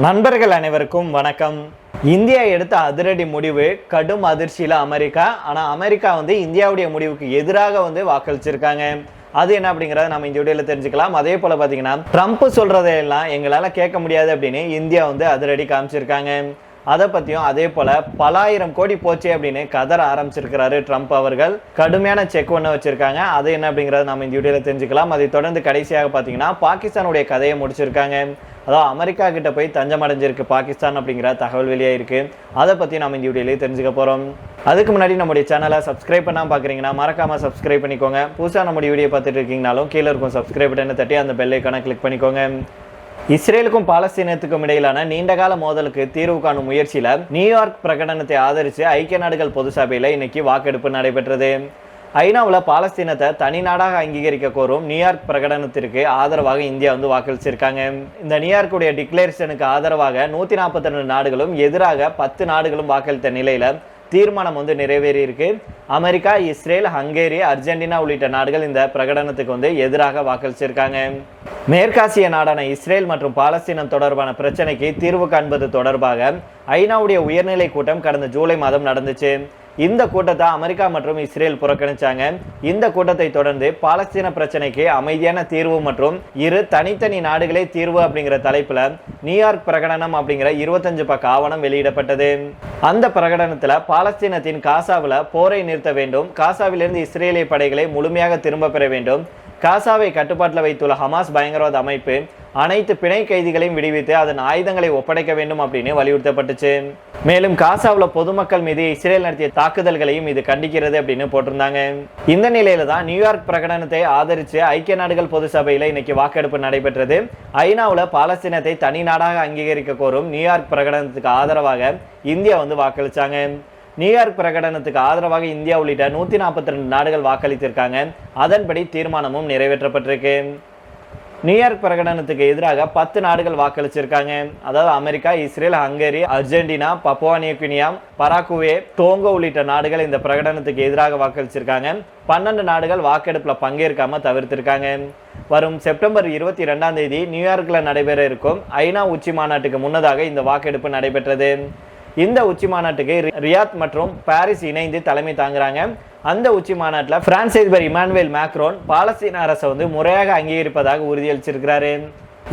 நண்பர்கள் அனைவருக்கும் வணக்கம். இந்தியா எடுத்த அதிரடி முடிவு கடும் அதிர்ச்சியில அமெரிக்கா. ஆனா அமெரிக்கா இந்தியாவுடைய முடிவுக்கு எதிராக வாக்களிச்சிருக்காங்க. அது என்ன அப்படிங்கறத நம்ம இந்த வீடியோல தெரிஞ்சுக்கலாம். அதே போல பாத்தீங்கன்னா ட்ரம்ப் சொல்றதையெல்லாம் எங்களால கேட்க முடியாது அப்படின்னு இந்தியா அதிரடி காமிச்சிருக்காங்க. அதை பத்தியும் அதே போல பல ஆயிரம் கோடி போச்சு அப்படின்னு கதற ஆரம்பிச்சிருக்கிறாரு ட்ரம்ப் அவர்கள். கடுமையான செக் ஒன்று வச்சிருக்காங்க. அது என்ன அப்படிங்கறத நம்ம இந்த வீடியோல தெரிஞ்சுக்கலாம். அதை தொடர்ந்து கடைசியாக பாத்தீங்கன்னா பாகிஸ்தானுடைய கதையை முடிச்சிருக்காங்க. அதாவது அமெரிக்கா கிட்ட போய் தஞ்சம் அடைஞ்சிருக்கு பாகிஸ்தான் அப்படிங்கிற தகவல் வெளியே இருக்கு. அதை பத்தி நம்ம இந்த வீடியோலயே தெரிஞ்சுக்க போறோம். அதுக்கு முன்னாடி நம்முடைய சேனலை சப்ஸ்கிரைப் பண்ணாம பாக்குறீங்கன்னா மறக்காம சப்ஸ்கிரைப் பண்ணிக்கோங்க. புதுசா நம்முடைய வீடியோ பார்த்துட்டு இருக்கீங்கனாலும் கீழே இருக்கும் சப்ஸ்கிரைப் பட்டனை தட்டி அந்த பெல் ஐகானை கிளிக் பண்ணிக்கோங்க. இஸ்ரேலுக்கும் பாலஸ்தீனத்துக்கும் இடையிலான நீண்டகால மோதலுக்கு தீர்வு காணும் முயற்சியில நியூயார்க் பிரகடனத்தை ஆதரித்து ஐக்கிய நாடுகள் பொது சபையில இன்னைக்கு வாக்கெடுப்பு நடைபெற்றது. ஐநாவில் பாலஸ்தீனத்தை தனி நாடாக அங்கீகரிக்க கோரும் நியூயார்க் பிரகடனத்திற்கு ஆதரவாக இந்தியா வாக்களிச்சிருக்காங்க. இந்த நியூயார்க்குடைய டிக்ளரேஷனுக்கு ஆதரவாக 142 நாடுகளும் எதிராக 10 நாடுகளும் வாக்களித்த நிலையில தீர்மானம் நிறைவேறி இருக்கு. அமெரிக்கா, இஸ்ரேல், ஹங்கேரி, அர்ஜென்டினா உள்ளிட்ட நாடுகள் இந்த பிரகடனத்துக்கு எதிராக வாக்களிச்சிருக்காங்க. மேற்காசிய நாடான இஸ்ரேல் மற்றும் பாலஸ்தீனம் தொடர்பான பிரச்சனைக்கு தீர்வு காண்பது தொடர்பாக ஐநாவுடைய உயர்நிலை கூட்டம் கடந்த ஜூலை மாதம் நடந்துச்சு. இந்த கூட்டத்தை அமெரிக்கா மற்றும் இஸ்ரேல் புறக்கணிச்சாங்க. இந்த கூட்டத்தை தொடர்ந்து பாலஸ்தீன பிரச்சனைக்கு அமைதியான தீர்வு மற்றும் இரு தனித்தனி நாடுகளே தீர்வு அப்படிங்கிற தலைப்புல நியூயார்க் பிரகடனம் அப்படிங்கிற 25 பக்க ஆவணம் வெளியிடப்பட்டது. அந்த பிரகடனத்துல பாலஸ்தீனத்தின் காசாவில் போரை நிறுத்த வேண்டும், காசாவிலிருந்து இஸ்ரேலிய படைகளை முழுமையாக திரும்ப பெற வேண்டும், காசாவை கட்டுப்பாட்டில் வைத்துள்ள ஹமாஸ் பயங்கரவாத அமைப்பு அனைத்து பிணை கைதிகளையும் விடுவித்து அதன் ஆயுதங்களை ஒப்படைக்க வேண்டும் அப்படின்னு வலியுறுத்தப்பட்டுச்சு. மேலும் காசாவில் பொதுமக்கள் மீது இஸ்ரேல் நடத்திய தாக்குதல்களையும் இது கண்டிக்கிறது அப்படின்னு போட்டிருந்தாங்க. இந்த நிலையில தான் நியூயார்க் பிரகடனத்தை ஆதரித்து ஐக்கிய நாடுகள் பொது சபையில இன்னைக்கு வாக்கெடுப்பு நடைபெற்றது. ஐநாவில் பாலஸ்தீனத்தை தனி நாடாக அங்கீகரிக்க கோரும் நியூயார்க் பிரகடனத்துக்கு ஆதரவாக இந்தியா வாக்களிச்சாங்க. நியூயார்க் பிரகடனத்துக்கு ஆதரவாக இந்தியா உள்ளிட்ட 142 நாடுகள் வாக்களித்திருக்காங்க. அதன்படி தீர்மானமும் நிறைவேற்றப்பட்டிருக்கு. நியூயார்க் பிரகடனத்துக்கு எதிராக 10 நாடுகள் வாக்களிச்சிருக்காங்க. அதாவது America, Israel, Hungary, Argentina, Papua New Guinea, Paraguay, Tonga உள்ளிட்ட நாடுகள் இந்த பிரகடனத்துக்கு எதிராக வாக்களிச்சிருக்காங்க. 12 நாடுகள் வாக்கெடுப்புல பங்கேற்காம தவிர்த்திருக்காங்க. வரும் செப்டம்பர் 22 நியூயார்க்ல நடைபெற இருக்கும் ஐநா உச்சி மாநாட்டுக்கு முன்னதாக இந்த வாக்கெடுப்பு நடைபெற்றது. இந்த உச்சி மாநாட்டுக்கு ரியாத் மற்றும் பாரிஸ் இணைந்து தலைமை தாங்குறாங்க. அந்த உச்சி மாநாட்டில் பிரான்ஸ் அதிபர் இமானுவேல் மேக்ரோன் பாலஸ்தீன அரசை முறையாக அங்கீகரிப்பதாக உறுதியளிச்சிருக்கிறாரு.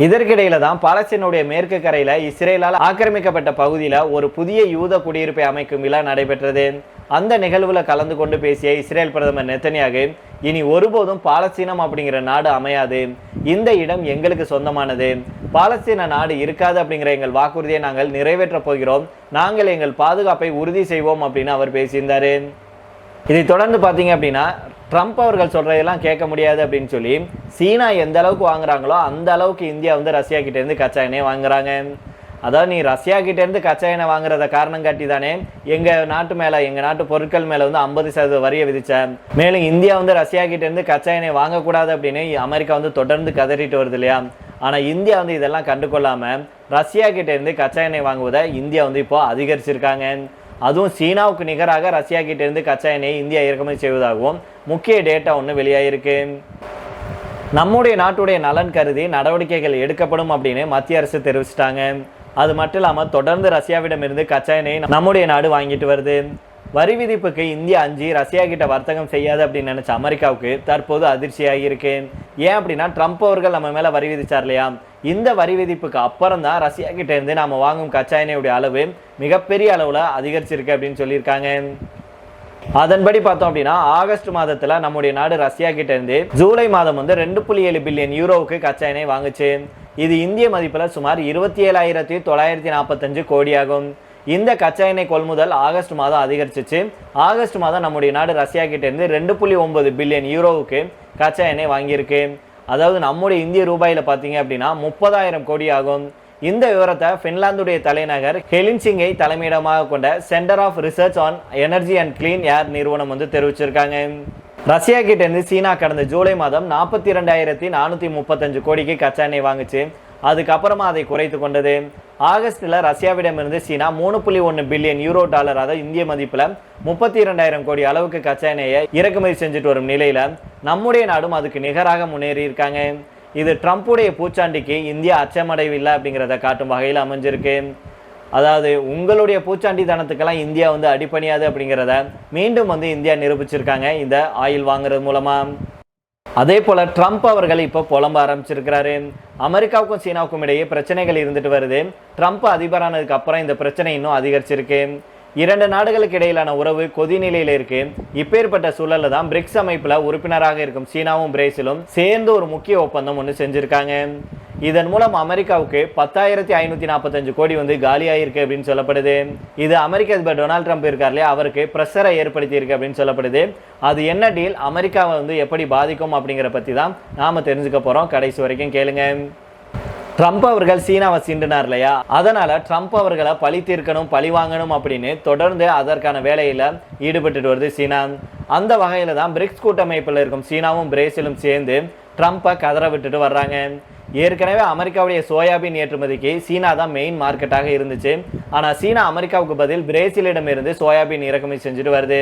இதற்கிடையில தான் பாலஸ்தீனுடைய மேற்கு கரையில இஸ்ரேலால் ஆக்கிரமிக்கப்பட்ட பகுதியில ஒரு புதிய யூத குடியிருப்பை அமைக்கும் விழா நடைபெற்றது. அந்த நிகழ்வுல கலந்து கொண்டு பேசிய இஸ்ரேல் பிரதமர் நெத்தன்யாகு, இனி ஒருபோதும் பாலஸ்தீனம் அப்படிங்கிற நாடு அமையாது, இந்த இடம் எங்களுக்கு சொந்தமானது, பாலஸ்தீன நாடு இருக்காது அப்படிங்கிற எங்கள் வாக்குறுதியை நாங்கள் நிறைவேற்ற போகிறோம், நாங்கள் எங்கள் பாதுகாப்பை உறுதி செய்வோம் அப்படின்னு அவர் பேசியிருந்தாரு. இதை தொடர்ந்து பார்த்தீங்க அப்படின்னா ட்ரம்ப் அவர்கள் சொல்றதெல்லாம் கேட்க முடியாது அப்படின்னு சொல்லி சீனா எந்த அளவுக்கு வாங்குறாங்களோ அந்த அளவுக்கு இந்தியா ரஷ்யா கிட்ட இருந்து கச்சா எண்ணெய் வாங்குறாங்க. அதாவது நீ ரஷ்யா கிட்ட இருந்து கச்சா எண்ணெய் வாங்குறத காரணம் காட்டி தானே எங்க நாட்டு பொருட்கள் மேல 50% வரியை விதிச்ச. மேலும் இந்தியா ரஷ்யா கிட்ட இருந்து கச்சா எண்ணெய் வாங்கக்கூடாது அப்படின்னு அமெரிக்கா தொடர்ந்து கதறிட்டு வருது இல்லையா. ஆனா இந்தியா இதெல்லாம் கண்டுகொள்ளாம ரஷ்யா கிட்ட இருந்து கச்சா எண்ணெய் வாங்குவதை இந்தியா இப்போ அதிகரிச்சிருக்காங்க. அதுவும் சீனாவுக்கு நிகராக ரஷ்யா கிட்ட இருந்து கச்சா எண்ணெயை இந்தியா இறக்குமதி செய்வதாகவும் முக்கிய டேட்டா வெளியாயிருக்கு. நம்முடைய நாட்டுடைய நலன் கருதி நடவடிக்கைகள் எடுக்கப்படும் அப்படின்னு மத்திய அரசு தெரிவிச்சிட்டாங்க. அது மட்டும் இல்லாமல் தொடர்ந்து ரஷ்யாவிடமிருந்து கச்சா எண்ணெயை நம்முடைய நாடு வாங்கிட்டு வருது. வரி விதிப்புக்கு இந்தியா அஞ்சி ரஷ்யா கிட்ட வர்த்தகம் செய்யாது அப்படின்னு நினைச்ச அமெரிக்காவுக்கு தற்போது அதிர்ச்சியாகி இருக்கு. ஏன் அப்படின்னா ட்ரம்ப் அவர்கள் நம்ம மேல வரி விதிச்சார் இல்லையா. இந்த வரி விதிப்புக்கு அப்புறம் தான் ரஷ்யா கிட்ட இருந்து நாம வாங்கும் கச்சா எண்ணெயுடைய அளவு மிகப்பெரிய அளவுல அதிகரிச்சிருக்கு அப்படின்னு சொல்லியிருக்காங்க. அதன்படி பார்த்தோம் அப்படின்னா ஆகஸ்ட் மாதத்துல நம்முடைய நாடு ரஷ்யா கிட்ட இருந்து ஜூலை மாதம் 2.7 பில்லியன் யூரோவுக்கு கச்சா எண்ணெய் வாங்குச்சு. இது இந்திய மதிப்புல சுமார் 27,945 கோடி ஆகும். இந்த கச்சா எண்ணெய் கொள்முதல் ஆகஸ்ட் மாதம் அதிகரிச்சிச்சு. ஆகஸ்ட் மாதம் நம்முடைய நாடு ரஷ்யா கிட்ட இருந்து 2.9 பில்லியன் யூரோவுக்கு கச்சா எண்ணெய் வாங்கியிருக்கு. அதாவது நம்முடைய இந்திய ரூபாயில பாத்தீங்க அப்படின்னா 30,000 கோடி ஆகும். இந்த விவரத்தை பின்லாந்துடைய தலைநகர் ஹெலின்சிங்கை தலைமையிடமாக கொண்ட Centre of Research on Energy and Clean Air நிறுவனம் தெரிவிச்சிருக்காங்க. ரஷ்யா கிட்ட இருந்து சீனா கடந்த ஜூலை மாதம் 42,435 கோடிக்கு கச்சா எண்ணெய் வாங்குச்சு. அதுக்கப்புறமா அதை குறைத்து கொண்டது. ஆகஸ்ட்ல ரஷ்யாவிடமிருந்து சீனா 3.1 பில்லியன் யூரோ டாலர், அதாவது இந்திய மதிப்புல 32,000 கோடி அளவுக்கு கச்சா எண்ணெயை இறக்குமதி செஞ்சுட்டு வரும் நிலையில நம்முடைய நாடும் அதுக்கு நிகராக முன்னேறி இருக்காங்க. இது ட்ரம்ப்புடைய பூச்சாண்டிக்கு இந்தியா அச்சமடைவில்லை அப்படிங்கிறத காட்டும் வகையில் அமைஞ்சிருக்கு. அதாவது உங்களுடைய பூச்சாண்டித்தனத்துக்கெல்லாம் இந்தியா வந்து அடிப்பணியாது அப்படிங்கிறத மீண்டும் வந்து இந்தியா நிரூபிச்சிருக்காங்க இந்த ஆயில் வாங்குறது மூலமா. அதே போல ட்ரம்ப் அவர்கள் இப்போ புலம்ப ஆரம்பிச்சிருக்கிறாரு. அமெரிக்காவுக்கும் சீனாவுக்கும் இடையே பிரச்சனைகள் இருந்துட்டு வருது. ட்ரம்ப் அதிபரானதுக்கு அப்புறம் இந்த பிரச்சனை இன்னும் அதிகரிச்சிருக்கு. இரண்டு நாடுகளுக்கு இடையிலான உறவு கொதிநிலையில இருக்கு. இப்பேற்பட்ட சூழல்ல தான் பிரிக்ஸ் அமைப்புல உறுப்பினராக இருக்கும் சீனாவும் பிரேசிலும் சேர்ந்து ஒரு முக்கிய ஒப்பந்தம் ஒன்று செஞ்சிருக்காங்க. இதன் மூலம் அமெரிக்காவுக்கு 10,545 கோடி வந்து காலியாயிருக்கு அப்படின்னு சொல்லப்படுது. இது அமெரிக்க அதிபர் டொனால்ட் ட்ரம்ப் இருக்கார் இல்லையா, அவருக்கு பிரஷரை ஏற்படுத்தி இருக்கு அப்படின்னு சொல்லப்படுது. அது என்ன டீல், அமெரிக்காவை வந்து எப்படி பாதிக்கும் அப்படிங்கிற பத்தி தான் நாம தெரிஞ்சுக்க போறோம். கடைசி வரைக்கும் கேளுங்க. ட்ரம்ப் அவர்கள் சீனாவை சீண்டினார் இல்லையா, அதனால ட்ரம்ப் அவர்களை பழி தீர்க்கணும், பழி வாங்கணும் அப்படின்னு தொடர்ந்து அதற்கான வேலையில ஈடுபட்டு வருது சீனா. அந்த வகையில தான் பிரிக்ஸ் கூட்டமைப்பில் இருக்கும் சீனாவும் பிரேசிலும் சேர்ந்து ட்ரம்ப்பை கதற விட்டுட்டு வர்றாங்க. ஏற்கனவே அமெரிக்காவுடைய சோயாபீன் ஏற்றுமதிக்கு சீனா தான் மெயின் மார்க்கெட்டாக இருந்துச்சு. ஆனால் சீனா அமெரிக்காவுக்கு பதில் பிரேசிலிடம் இருந்து சோயாபீன் இறக்குமதி செஞ்சுட்டு வருது.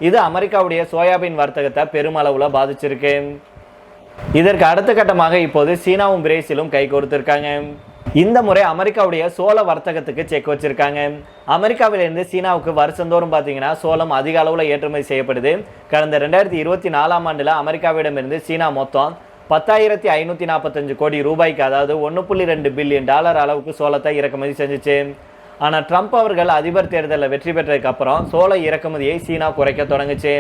இது அமெரிக்காவுடைய சோயாபீன் வர்த்தகத்தை பெருமளவில் பாதிச்சிருக்கு. இதற்கு அடுத்த கட்டமாக இப்போது சீனாவும் பிரேசிலும் கை கோர்த்திருக்காங்க. இந்த முறை அமெரிக்காவுடைய சோள வர்த்தகத்துக்கு செக் வச்சிருக்காங்க. அமெரிக்காவிலிருந்து சீனாவுக்கு வருஷந்தோறும் பார்த்தீங்கன்னா சோளம் அதிக அளவில் ஏற்றுமதி செய்யப்படுது. கடந்த 2024ஆம் ஆண்டில் அமெரிக்காவிடமிருந்து சீனா மொத்தம் 10,545 கோடி ரூபாய்க்கு, அதாவது 1.2 பில்லியன் டாலர் அளவுக்கு சோளத்தை இறக்குமதி செஞ்சுச்சு. ஆனால் ட்ரம்ப் அவர்கள் அதிபர் தேர்தலில் வெற்றி பெற்றதுக்கு அப்புறம் சோள இறக்குமதியை சீனா குறைக்க தொடங்குச்சு.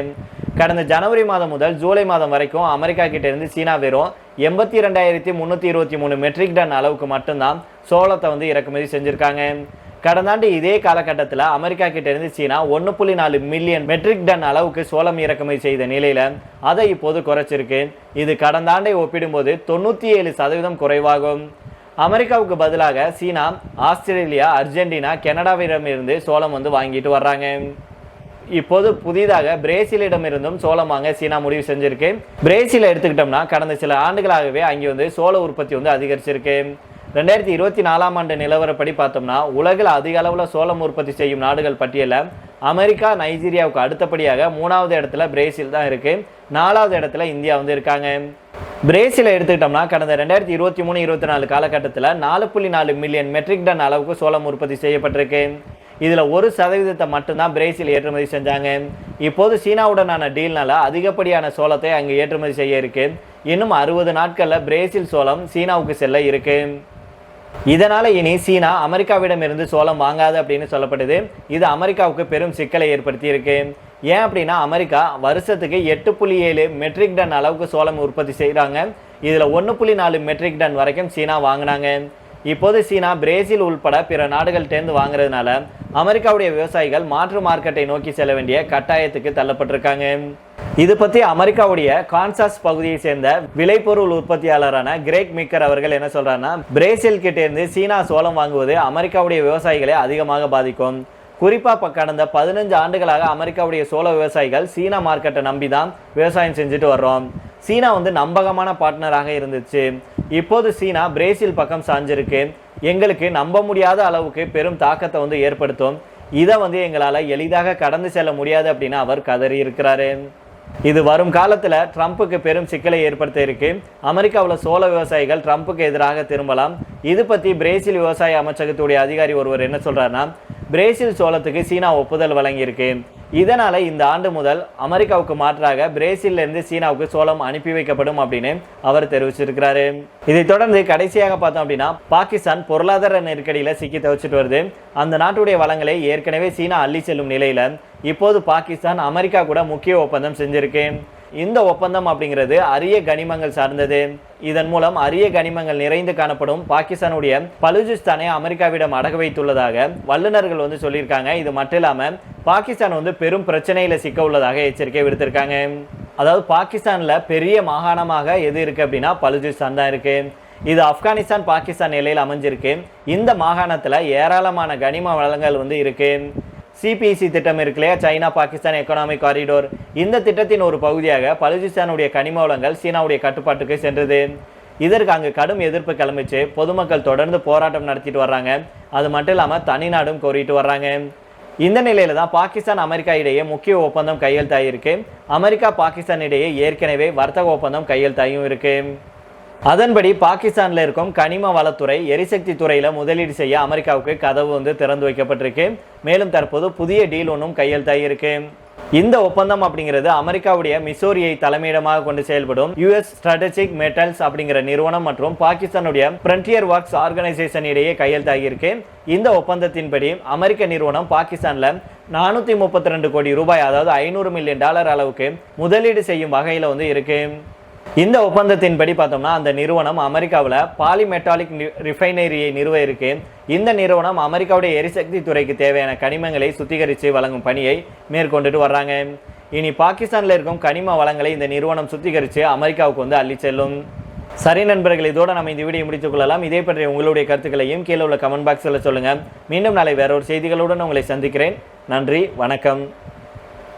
கடந்த ஜனவரி மாதம் முதல் ஜூலை மாதம் வரைக்கும் அமெரிக்கா கிட்ட இருந்து சீனா வெறும் 82,323 மெட்ரிக் டன் அளவுக்கு மட்டும்தான் சோளத்தை வந்து இறக்குமதி செஞ்சிருக்காங்க. கடந்த ஆண்டு இதே காலகட்டத்தில் அமெரிக்கா கிட்ட இருந்து சீனா 1.4 மில்லியன் மெட்ரிக் டன் அளவுக்கு சோளம் இறக்குமதி செய்த நிலையில அதை இப்போது குறைச்சிருக்கு. இது கடந்த ஆண்டை ஒப்பிடும்போது 97% குறைவாகும். அமெரிக்காவுக்கு பதிலாக சீனா, ஆஸ்திரேலியா, அர்ஜென்டினா, கனடாவிடமிருந்து சோளம் வந்து வாங்கிட்டு வர்றாங்க. இப்போது புதிதாக பிரேசிலிடம் இருந்தும் சோளம் வாங்க சீனா முடிவு செஞ்சிருக்கு. பிரேசிலை எடுத்துக்கிட்டோம்னா கடந்த சில ஆண்டுகளாகவே அங்கே வந்து சோள உற்பத்தி வந்து அதிகரிச்சிருக்கு. 2024ஆம் ஆண்டு நிலவரப்படி பார்த்தோம்னா உலகில் அதிக அளவில் சோளம் உற்பத்தி செய்யும் நாடுகள் பட்டியலில் அமெரிக்கா, நைஜீரியாவுக்கு அடுத்தபடியாக 3வது இடத்துல பிரேசில் தான் இருக்கு. 4வது இடத்துல இந்தியா வந்து இருக்காங்க. பிரேசிலை எடுத்துக்கிட்டோம்னா கடந்த 2023-24 காலகட்டத்தில் 4.4 மில்லியன் மெட்ரிக் டன் அளவுக்கு சோளம் உற்பத்தி செய்யப்பட்டிருக்கு. இதில் 1% மட்டும்தான் பிரேசில் ஏற்றுமதி செஞ்சாங்க. இப்போது சீனாவுடனான டீல்னால அதிகப்படியான சோளத்தை அங்கே ஏற்றுமதி செய்ய இருக்கு. இன்னும் 60 நாட்களில் பிரேசில் சோளம் சீனாவுக்கு செல்ல இருக்கு. இதனால இனி சீனா அமெரிக்காவிடம் இருந்து சோளம் வாங்காது அப்படின்னு சொல்லப்படுது. இது அமெரிக்காவுக்கு பெரும் சிக்கலை ஏற்படுத்தி இருக்கு. ஏன் அப்படின்னா அமெரிக்கா வருஷத்துக்கு 8.7 மெட்ரிக் டன் அளவுக்கு சோளம் உற்பத்தி செய்கிறாங்க. இதில் 1.4 மெட்ரிக் டன் வரைக்கும் சீனா வாங்கினாங்க. இப்போது சீனா, பிரேசில் உள்பட பிற நாடுகள் தேர்ந்து வாங்குறதுனால அமெரிக்காவுடைய விவசாயிகள் மாற்று மார்க்கெட்டை நோக்கி செல்ல வேண்டிய கட்டாயத்துக்கு தள்ளப்பட்டிருக்காங்க. இது பற்றி அமெரிக்காவுடைய கான்சாஸ் பகுதியை சேர்ந்த விளைபொருள் உற்பத்தியாளரான கிரேக் மிக்கர் அவர்கள் என்ன சொல்றாருன்னா, பிரேசில் கிட்ட இருந்து சீனா சோளம் வாங்குவது அமெரிக்காவுடைய விவசாயிகளை அதிகமாக பாதிக்கும். குறிப்பாக கடந்த 15 ஆண்டுகளாக அமெரிக்காவுடைய சோள விவசாயிகள் சீனா மார்க்கெட்டை நம்பி தான் விவசாயம் செஞ்சுட்டு வர்றோம். சீனா வந்து நம்பகமான பார்ட்னராக இருந்துச்சு. இப்போது சீனா பிரேசில் பக்கம் சாஞ்சிருக்கு. எங்களுக்கு நம்ப முடியாத அளவுக்கு பெரும் தாக்கத்தை வந்து ஏற்படுத்தும். இதை வந்து எங்களால் எளிதாக கடந்து செல்ல முடியாது அப்படின்னு அவர் கதறி இருக்கிறாரு. இது வரும் காலத்தில் ட்ரம்ப்புக்கு பெரும் சிக்கலை ஏற்படுத்த இருக்கு. அமெரிக்காவில் சோள விவசாயிகள் ட்ரம்ப்புக்கு எதிராக திரும்பலாம். இது பற்றி பிரேசில் விவசாய அமைச்சகத்துடைய அதிகாரி ஒருவர் என்ன சொல்றாருன்னா, பிரேசில் சோளத்துக்கு சீனா ஒப்புதல் வழங்கியிருக்கு. இதனால இந்த ஆண்டு முதல் அமெரிக்காவுக்கு மாற்றாக பிரேசில்ல இருந்து சீனாவுக்கு சோளம் அனுப்பி வைக்கப்படும் அப்படின்னு அவர் தெரிவிச்சிருக்கிறாரு. இதை தொடர்ந்து கடைசியாக பார்த்தோம் அப்படின்னா பாகிஸ்தான் பொருளாதார நெருக்கடியில சிக்கி தவிச்சிட்டு வருது. அந்த நாட்டுடைய வளங்களை ஏற்கனவே சீனா அள்ளி செல்லும் நிலையில இப்போது பாகிஸ்தான் அமெரிக்கா கூட முக்கிய ஒப்பந்தம் செஞ்சிருக்கு. இந்த ஒப்பந்தம் அப்படிங்கிறது அரிய கனிமங்கள் சார்ந்தது. இதன் மூலம் அரிய கனிமங்கள் நிறைந்து காணப்படும் பாகிஸ்தானுடைய பலுஜிஸ்தானை அமெரிக்காவிடம் அடகு வைத்துள்ளதாக வல்லுநர்கள் வந்து சொல்லியிருக்காங்க. இது மட்டும் இல்லாமல் பாகிஸ்தான் வந்து பெரும் பிரச்சனையில சிக்க உள்ளதாக எச்சரிக்கை விடுத்திருக்காங்க. அதாவது பாகிஸ்தான்ல பெரிய மாகாணமாக எது இருக்கு அப்படின்னா பலுஜிஸ்தான் தான் இருக்கு. இது ஆப்கானிஸ்தான் பாகிஸ்தான் எல்லையில் அமைஞ்சிருக்கு. இந்த மாகாணத்துல ஏராளமான கனிம வளங்கள் வந்து இருக்கு. சிபிசி திட்டம் இருக்கு இல்லையா, சைனா பாகிஸ்தான் எக்கனாமிக் காரிடோர், இந்த திட்டத்தின் ஒரு பகுதியாக பலுஜிஸ்தானுடைய கனிம வளங்கள் சீனாவுடைய கட்டுப்பாட்டுக்கு சென்றது. இதற்கு அங்கு கடும் எதிர்ப்பு கிளம்பிச்சு. பொதுமக்கள் தொடர்ந்து போராட்டம் நடத்திட்டு வர்றாங்க. அது மட்டும் இல்லாமல் தனிநாடும் கோரிட்டு வர்றாங்க. இந்த நிலையில தான் பாகிஸ்தான் அமெரிக்கா இடையே முக்கிய ஒப்பந்தம் கையெழுத்தாயிருக்கு. அமெரிக்கா பாகிஸ்தான் இடையே ஏற்கனவே வர்த்தக ஒப்பந்தம் கையெழுத்தாயும் இருக்கு. அதன்படி பாகிஸ்தானில் இருக்கும் கனிம வளத்துறை எரிசக்தி துறையில் முதலீடு செய்ய அமெரிக்காவுக்கு கதவு வந்து திறந்து வைக்கப்பட்டிருக்கு. மேலும் தற்போது புதிய டீல் ஒன்றும் கையெழுத்தாகியிருக்கு. இந்த ஒப்பந்தம் அப்படிங்கிறது அமெரிக்காவுடைய மிசோரியை தலைமையிடமாக கொண்டு செயல்படும் யுஎஸ் ஸ்ட்ராட்டஜிக் மெட்டல்ஸ் அப்படிங்கிற நிறுவனம் மற்றும் பாகிஸ்தானுடைய ஃப்ரண்டியர் ஒர்க்ஸ் ஆர்கனைசேஷன் இடையே கையெழுத்தாகியிருக்கு. இந்த ஒப்பந்தத்தின்படி அமெரிக்க நிறுவனம் பாகிஸ்தான்ல 432 கோடி ரூபாய், அதாவது $500 மில்லியன் அளவுக்கு முதலீடு செய்யும் வகையில் வந்து இருக்கு. இந்த ஒப்பந்தத்தின்படி பார்த்தோம்னா அந்த நிறுவனம் அமெரிக்காவில் பாலிமெட்டாலிக் ரிஃபைனரியை நிறுவ இருக்கு. இந்த நிறுவனம் அமெரிக்காவுடைய எரிசக்தி துறைக்கு தேவையான கனிமங்களை சுத்திகரித்து வழங்கும் பணியை மேற்கொண்டுட்டு வர்றாங்க. இனி பாகிஸ்தானில் இருக்கும் கனிம வளங்களை இந்த நிறுவனம் சுத்திகரித்து அமெரிக்காவுக்கு வந்து அள்ளி செல்லும். சரி நண்பர்கள், இதோட நம்ம இந்த வீடியோ முடித்துக் கொள்ளலாம். இதே பற்றி உங்களுடைய கருத்துக்களையும் கீழே உள்ள கமெண்ட் பாக்ஸில் சொல்லுங்கள். மீண்டும் நாளை வேற ஒரு செய்திகளுடன் உங்களை சந்திக்கிறேன். நன்றி, வணக்கம்.